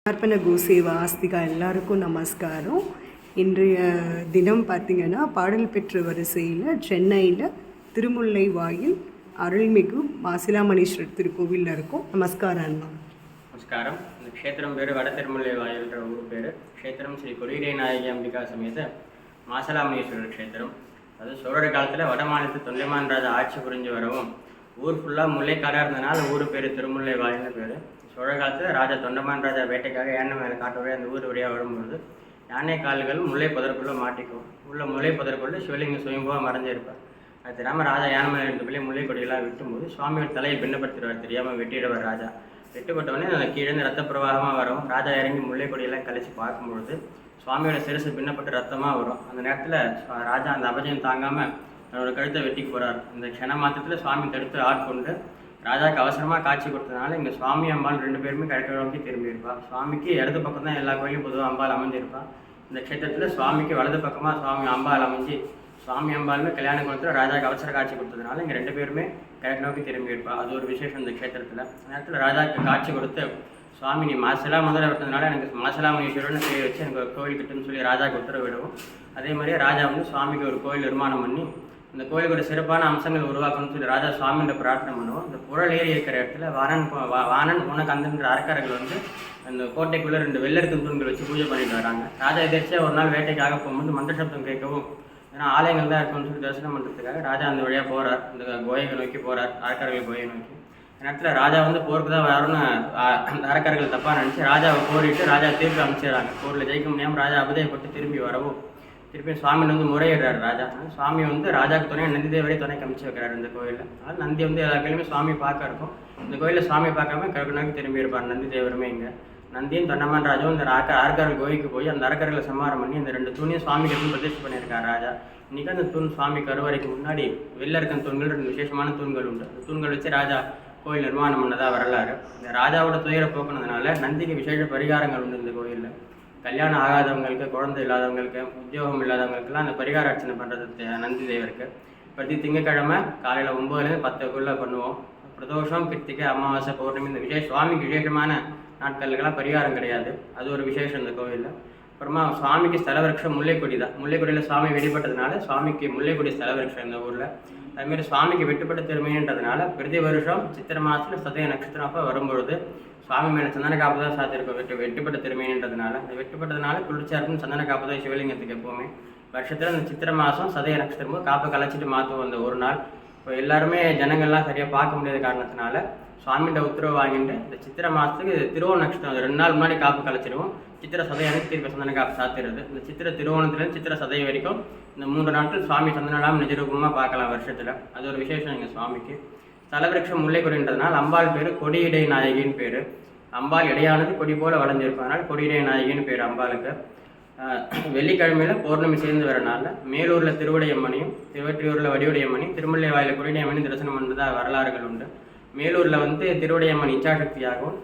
அர்ப்பண கோசேவா ஆஸ்திகா எல்லாருக்கும் நமஸ்காரம். இன்றைய தினம் பார்த்திங்கன்னா பாடல் பெற்ற வரிசையில் சென்னையில் திருமுல்லை வாயில் அருள்மிகு மாசிலாமணீஸ்வரர் திருக்கோவிலில் இருக்கும். நமஸ்காரம் அண்ணா. நமஸ்காரம். இந்த க்ஷேத்திரம் பேர் வட திருமுல்லை வாயில்ன்ற ஊர் பேர். க்ஷேத்திரம் ஸ்ரீ கொடியிடை நாயகி அம்பிகா சமேத மாசிலாமணீஸ்வரர் க்ஷேத்திரம். அது சோழர் காலத்தில் வட மாநிலத்து தொண்டைமான் ராஜா ஆட்சி புரிஞ்சு வரவும் ஊர் ஃபுல்லாக முல்லைக்காடாக இருந்ததுனால ஊர் பேர் திருமுல்லை வாயில்னு பேர். சோழ காலத்தில் ராஜா தொண்டமான் ராஜா வேட்டைக்காக யானை மேலே காட்டு வழியாக அந்த ஊர் வழியாக வரும்பொழுது யானை கால்கள் முல்லை புதற்குள்ளே மாட்டிக்கும். உள்ள முல்லை புதற்குள்ளே சிவலிங்கம் சுயம்புவாக மறைஞ்சிருப்பார். அது தெரியாமல் ராஜா யானை மேலே இருந்த பிள்ளை முல்லை கொடியெல்லாம் வெட்டும்போது சுவாமியோட தலையை பின்னப்படுத்திடுவார். தெரியாமல் வெட்டிடுவார் ராஜா. வெட்டுப்பட்டவொடனே அந்த கீழே ரத்த பிரவாகமாக வரும். ராஜா இறங்கி முல்லை கொடியெல்லாம் கழிச்சு பார்க்கும்பொழுது சுவாமியோட சிரசு பின்னப்பட்டு ரத்தமாக வரும். அந்த நேரத்தில் ராஜா அந்த அபஜயம் தாங்காமல் தன்னோட கழுத்தை வெட்டிக்கு போகிறார். இந்த க்ஷண மாத்திரத்தில் சுவாமி தடுத்து ஆட்கொண்டு ராஜாவுக்கு அவசரமாக காட்சி கொடுத்ததுனால இங்கே சுவாமி அம்பாள் ரெண்டு பேருமே கிழக்கு நோக்கி திரும்பியிருப்பாள். சுவாமிக்கு இடது பக்கம் தான் எல்லா கோயிலும் பொதுவாக அம்பாள் அமைஞ்சிருப்பாள். இந்த க்ஷேத்திரத்தில் சுவாமிக்கு வலது பக்கமாக சுவாமி அம்பாள் அமைஞ்சு சுவாமி அம்பாளுமே கல்யாண குளத்தில் ராஜாவுக்கு அவசர காட்சி கொடுத்ததுனால இங்கே ரெண்டு பேருமே கிழக்கு நோக்கி திரும்பியிருப்பாள். அது ஒரு விசேஷம் இந்த க்ஷேத்திரத்தில். அந்த நேரத்தில் ராஜாவுக்கு காட்சி கொடுத்து சுவாமி நீ மாசிலாமணீஸ்வரர் விட்டதுனால எனக்கு மாசிலாமணீஸ்வரர்னு பேர் வச்சு எனக்கு ஒரு கோயில் கிட்டுன்னு சொல்லி ராஜாவுக்கு உத்தரவிடுவோம். அதே மாதிரியே ராஜா வந்து சுவாமிக்கு ஒரு கோயில் நிர்மாணம் பண்ணி இந்த கோயிலுக்கு ஒரு சிறப்பான அம்சங்கள் உருவாக்கணும்னு சொல்லி ராஜா சுவாமின்ற பிரார்த்தனை பண்ணுவோம். இந்த புறல் ஏறி இருக்கிற இடத்துல வானன் உனக்கு அந்தன்ற அரக்கர்கள் வந்து அந்த கோட்டைக்குள்ளே ரெண்டு வெள்ளருக்கு தூண்கள் வச்சு பூஜை பண்ணிட்டு வராங்க. ராஜா எதிர்ச்சியாக ஒரு நாள் வேட்டைக்காக போகும்போது மந்திர சப்தம் கேட்கவும் ஏன்னா ஆலயங்கள் தான் இருக்குன்னு சொல்லி தரிசனம் பண்ணுறதுக்காக ராஜா அந்த வழியாக போகிறார். இந்த கோயையை நோக்கி போகிறார், அரக்கர்கள் கோயை நோக்கி. அந்த நேரத்தில் ராஜா வந்து போருக்கு தான் வரும்னு அந்த அரக்கர்கள் தப்பாக நினச்சி ராஜாவை போரிட்டு ராஜா திருப்பி அமைச்சிடுறாங்க. போரில் ஜெயிக்க முடியாமல் ராஜா அபதயப்பட்டு திரும்பி வரவும் திருப்பி சுவாமி வந்து முறையிடுறாரு ராஜா. சுவாமி வந்து ராஜாவுக்கு துணையாக நந்தி தேவரை துணைக்கு அமைச்சு வைக்கிறாரு இந்த கோயிலில். அதனால் நந்தி வந்து எல்லா கோயிலுமே சுவாமி பார்க்க இருக்கும். இந்த கோயிலில் சுவாமி பார்க்காம கிழக்கு நோக்கி திரும்பி இருப்பார் நந்தி தேவருமே. இங்கே நந்தியும் தொண்டமான் ராஜாவும் இந்த அரக்கர்கள் கோயிலுக்கு போய் அந்த அரக்கர்களை சம்மாரம் பண்ணி அந்த ரெண்டு தூணையும் சுவாமிக்கு எடுத்து பிரதிஷ்டை பண்ணியிருக்கார் ராஜா. இன்றைக்கி அந்த தூண் சுவாமி கருவறைக்கு முன்னாடி வெளில இருக்க தூண்கள் ரெண்டு விசேஷமான தூண்கள் உண்டு. அந்த தூண்கள் வச்சு ராஜா கோயில் நிர்மாணம் பண்ணதாக வரலாறு. இந்த ராஜாவோட துயரை போக்குனதுனால நந்திக்கு விசேஷ பரிகாரங்கள் உண்டு இந்த கோயிலில். கல்யாணம் ஆகாதவங்களுக்கு, குழந்தை இல்லாதவங்களுக்கு, உத்தியோகம் இல்லாதவங்களுக்குலாம் அந்த பரிகார அர்ச்சனை பண்ணுறது நந்தி தேவருக்கு. பிரதி திங்கக்கிழமை காலையில் 9லேருந்து 10க்குள்ளே பண்ணுவோம். பிரதோஷம், கிருத்திகை, அமாவாசை, பௌர்ணமி இந்த சுவாமிக்கு விசேஷமான நாட்களுக்கெல்லாம் பரிகாரம் கிடையாது. அது ஒரு விசேஷம் இந்த கோவிலில். அப்புறமா சுவாமிக்கு ஸ்தலவிருஷம் முல்லைக்கொடி தான். முல்லைக்கொடியில் சுவாமி வெடிப்பட்டதுனால சுவாமிக்கு முல்லைக்கொடி ஸ்தலவிருஷம் இந்த ஊரில். அதுமாரி சுவாமிக்கு வெட்டுப்பட்ட திருமைன்றதுனால பிரதி வருஷம் சித்திரை மாதத்தில் சதய நட்சத்திரம் அப்போ வரும்பொழுது சுவாமி மேலே சந்தன காப்பு தான் சாத்திருக்கோம். வெட்டுப்பட்ட திருமைன்றதுனால அந்த வெட்டுப்பட்டதுனால குளிர்ச்சியாக இருக்கும் சந்தன காப்பு தான் சிவலிங்கத்துக்கு எப்போவுமே. வருஷத்தில் அந்த சித்திரை மாதம் சதய நட்சத்திரமும் காப்பை கலைச்சிட்டு மாற்றுவோம் அந்த ஒரு நாள். இப்போ எல்லாருமே ஜனங்கள்லாம் சரியாக பார்க்க முடியாத காரணத்தினால சுவாமிகிட்ட உத்தரவு வாங்கிட்டு இந்த சித்திரை மாதத்துக்கு திருவோண நட்சத்திரம் 2 நாள் முன்னாடி காப்பு கலைச்சிடுவோம். சித்திரை சதயம் திருப்பி சந்தன காப்பு சாத்திடுறது. இந்த சித்திரை திருவோணத்துலேருந்து சித்திரை சதயம் வரைக்கும் இந்த 3 நாட்கள் சுவாமி சந்தனலாம் நிஜரூபமாக பார்க்கலாம் வருஷத்தில். அது ஒரு விசேஷம் எங்கள் சுவாமிக்கு. ஸ்தலவிருஷம் முல்லைக்கொடின்றதுனால அம்பாள் பேர் கொடியிடை நாயகின்னு பேர். அம்பாள் இடையானது கொடி போல் வளைஞ்சிருக்கும். அதனால் கொடியிடை நாயகின்னு பேர் அம்பாளுக்கு. வெள்ளிக்கிழமையில் பௌர்ணமி சேர்ந்து வரனால மேலூரில் திருவடையம்மனையும் திருவற்றியூரில் வடிவுடையம்மனையும் திருமுல்லை வாயில் கொடியுடையம்மனையும் தரிசனம் பண்ணுறதா வரலாறுகள் உண்டு. மேலூரில் வந்து திருவடையம்மன் இச்சாசக்தியாகவும்,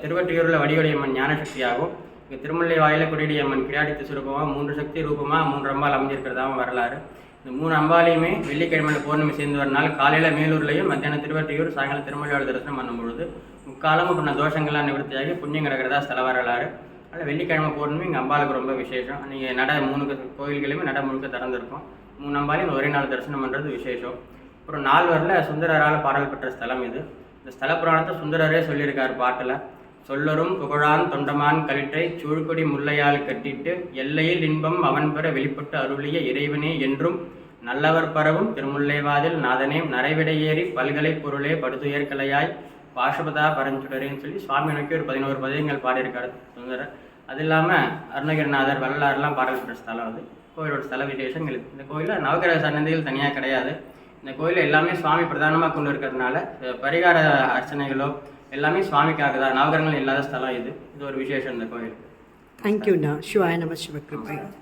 திருவற்றியூரில் வடிவுடையம்மன் ஞானசக்தியாகவும், இங்கே திருமுல்லை வாயில் கொடியுடையம்மன் கிராடித்து சுரூபமாக 3 சக்தி ரூபமாக 3 அம்பாள் அமைஞ்சிருக்கிறதாகவும் வரலாறு. இந்த 3 அம்பாலையுமே வெள்ளிக்கிழமையில் பௌர்ணமி சேர்ந்து வரனால காலையில் மேலூர்லையும் மத்தியானம் திருவற்றியூர் சாயங்காலம் திருமலையோட தரிசனம் பண்ணும்பொழுது முக்காலமும் பண்ண தோஷங்கள்லாம் நிவர்த்தியாகி புண்ணியம் கிடக்கிறதா ஸ்தல வரலாறு. அதனால் வெள்ளிக்கிழமை பௌர்ணமி இங்கே அம்பாளுக்கு ரொம்ப விசேஷம். நீங்கள் 3 கோயில்களையுமே முழுக்க திறந்துருக்கும். 3 அம்பாலையும் ஒரே நாள் தரிசனம் பண்ணுறது விசேஷம். அப்புறம் 4 சுந்தரரால் பாடல் பெற்ற ஸ்தலம் இது. இந்த ஸ்தல புராணத்தை சுந்தரரே சொல்லியிருக்கார் பாட்டில். சொல்லரும் புகழான் தொண்டமான் கலிற்றை சூழ்கொடி முல்லையால் கட்டிட்டு எல்லையில் இன்பம் அவன் பெற வெளிப்பட்டு அருளிய இறைவனே என்றும் நல்லவர் பரவும் திருமுல்லைவாதில் நாதனே நரைவிடையேறி பல்கலை பொருளே படுதுயர்கலையாய் பாஷபதா பரஞ்சுடரேன்னு சொல்லி சுவாமி நோக்கி ஒரு 11 பதியங்கள் பாடியிருக்காரு சுந்தரர். அது இல்லாமல் அருணகிரிநாதர் வள்ளலாரெலாம் பாடல் பெற்ற ஸ்தலம் அது. கோயிலோட ஸ்தல விசேஷங்கள் இந்த கோயிலில் நவகிரக சன்னதிகள் தனியாக கிடையாது. இந்த கோயிலில் எல்லாமே சுவாமி பிரதானமாக கொண்டு இருக்கிறதுனால பரிகார அர்ச்சனைகளோ எல்லாமே சுவாமிக்காக தான். நவகிரகங்கள் இல்லாத ஸ்தலம் இது. இது ஒரு விசேஷம் இந்த கோயில். தேங்க்யூண்ணா. சிவாய நம சிவகிருபை.